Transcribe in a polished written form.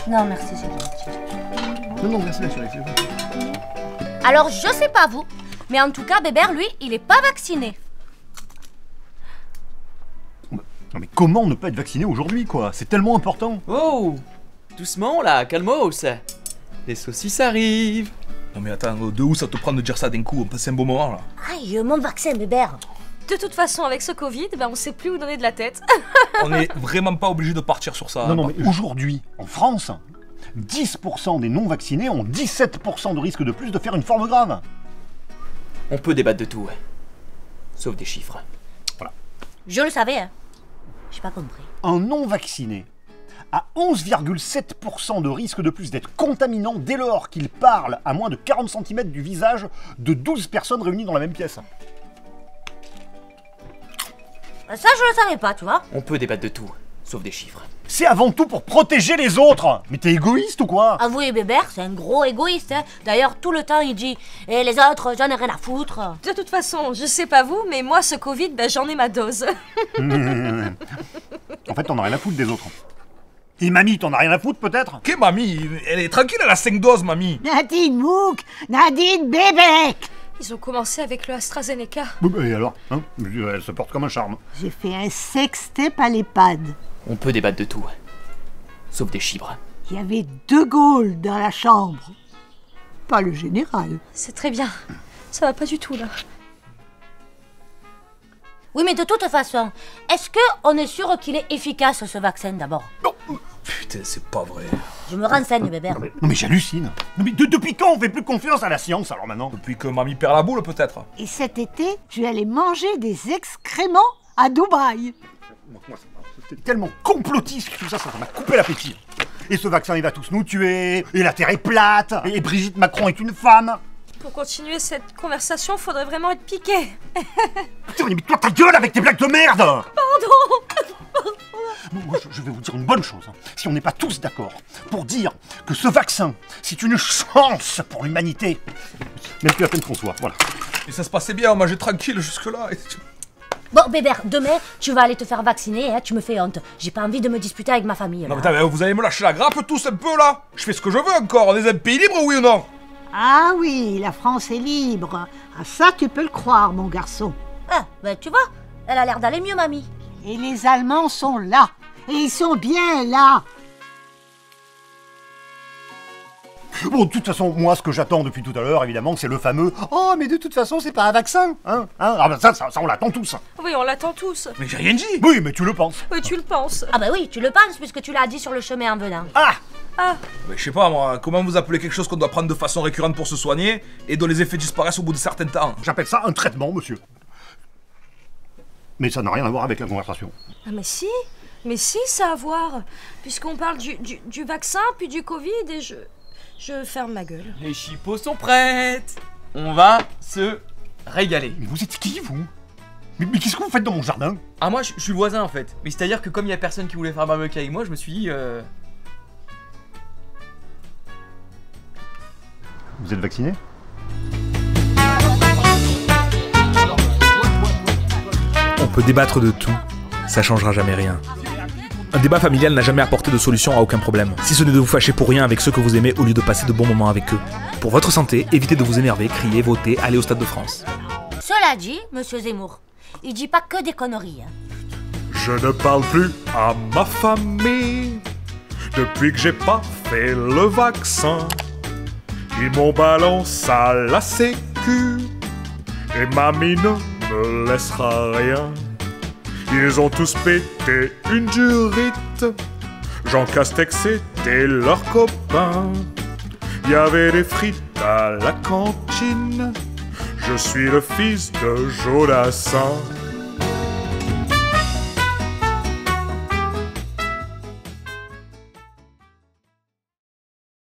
Non, merci, c'est gentil. Non, merci, la chérie. Alors, je sais pas vous, mais en tout cas, Bébert, lui, il est pas vacciné. Non mais comment ne pas être vacciné aujourd'hui, quoi? C'est tellement important. Oh, doucement là, calmos. Les saucisses arrivent. Non mais attends, de où ça te prend de dire ça d'un coup? On passe un beau moment là. Aïe, mon vaccin, Bébert. De toute façon, avec ce Covid, on sait plus où donner de la tête. On est vraiment pas obligé de partir sur ça. Non, mais aujourd'hui, en France, 10% des non-vaccinés ont 17% de risque de plus de faire une forme grave. On peut débattre de tout, sauf des chiffres. Je le savais, hein. J'ai pas compris. Un non-vacciné a 11,7% de risque de plus d'être contaminant dès lors qu'il parle à moins de 40 cm du visage de 12 personnes réunies dans la même pièce. Ça, je le savais pas, tu vois. On peut débattre de tout, sauf des chiffres. C'est avant tout pour protéger les autres. Mais t'es égoïste ou quoi? Avouez, Bébert, c'est un gros égoïste, hein. D'ailleurs, tout le temps, il dit « Et les autres, j'en ai rien à foutre. » De toute façon, je sais pas vous, mais moi, ce Covid, j'en ai ma dose. En fait, t'en as rien à foutre des autres. Et mamie, t'en as rien à foutre peut-être? Ok, mamie, elle est tranquille, elle a 5 doses, mamie. Nadine Mouk, Nadine Bébek. Ils ont commencé avec le AstraZeneca. Et alors, hein? Elle se porte comme un charme. J'ai fait un sextape à l'EHPAD. On peut débattre de tout, sauf des chiffres. Il y avait De Gaulle dans la chambre. Pas le général. C'est très bien. Ça va pas du tout, là. Oui, mais de toute façon, est-ce qu'on est sûr qu'il est efficace, ce vaccin, d'abord? Putain, c'est pas vrai. Je me renseigne, Bébert. Non mais j'hallucine. Non mais depuis quand on fait plus confiance à la science alors maintenant? Depuis que mamie perd la boule, peut-être. Et cet été, je vais aller manger des excréments à Dubaï. Moi, c'était tellement complotiste que tout ça m'a coupé l'appétit. Et ce vaccin, il va tous nous tuer. Et la Terre est plate. Et Brigitte Macron est une femme. Pour continuer cette conversation, faudrait vraiment être piqué. Putain, mais toi ta gueule avec tes blagues de merde. Pardon. Moi, je vais vous dire une bonne chose. Si on n'est pas tous d'accord pour dire que ce vaccin, c'est une chance pour l'humanité, même plus la peine qu'on soit, voilà. Et ça se passait bien, on mangeait tranquille jusque-là. Bon, Bébert, demain, tu vas aller te faire vacciner, hein, tu me fais honte. J'ai pas envie de me disputer avec ma famille. Non mais attends, vous allez me lâcher la grappe tous un peu là? Je fais ce que je veux encore, on est un pays libre, oui ou non? Ah oui, la France est libre. Ah ça, tu peux le croire, mon garçon. Ah, tu vois, elle a l'air d'aller mieux, mamie. Et les Allemands sont là. Et ils sont bien là. Bon, de toute façon, moi, ce que j'attends depuis tout à l'heure, évidemment, c'est le fameux « Oh, mais de toute façon, c'est pas un vaccin, hein, hein ?» Ah ben ça, on l'attend tous. Oui, on l'attend tous. Mais j'ai rien dit. Oui, mais tu le penses. Oui, tu le penses. Ah bah oui, tu le penses, puisque tu l'as dit sur le chemin en venant. Ah! Mais je sais pas moi, comment vous appelez quelque chose qu'on doit prendre de façon récurrente pour se soigner et dont les effets disparaissent au bout de certains temps? J'appelle ça un traitement, monsieur. Mais ça n'a rien à voir avec la conversation. Ah mais si, ça a à voir. Puisqu'on parle du vaccin, puis du Covid, et je ferme ma gueule. Les chipots sont prêtes. On va se régaler. Mais vous êtes qui, vous? Mais qu'est-ce que vous faites dans mon jardin? Ah moi, je suis le voisin en fait. Mais c'est-à-dire que comme il y a personne qui voulait faire barbecue avec moi, je me suis dit... Vous êtes vacciné? On peut débattre de tout, ça changera jamais rien. Un débat familial n'a jamais apporté de solution à aucun problème, si ce n'est de vous fâcher pour rien avec ceux que vous aimez au lieu de passer de bons moments avec eux. Pour votre santé, évitez de vous énerver, crier, voter, aller au Stade de France. Cela dit, monsieur Zemmour, il dit pas que des conneries. Hein. Je ne parle plus à ma famille depuis que j'ai pas fait le vaccin. Ils m'ont balancé à la sécu et mamie ne me laissera rien. Ils ont tous pété une durite. Jean Castex était leur copain. Il y avait des frites à la cantine. Je suis le fils de Jodassin.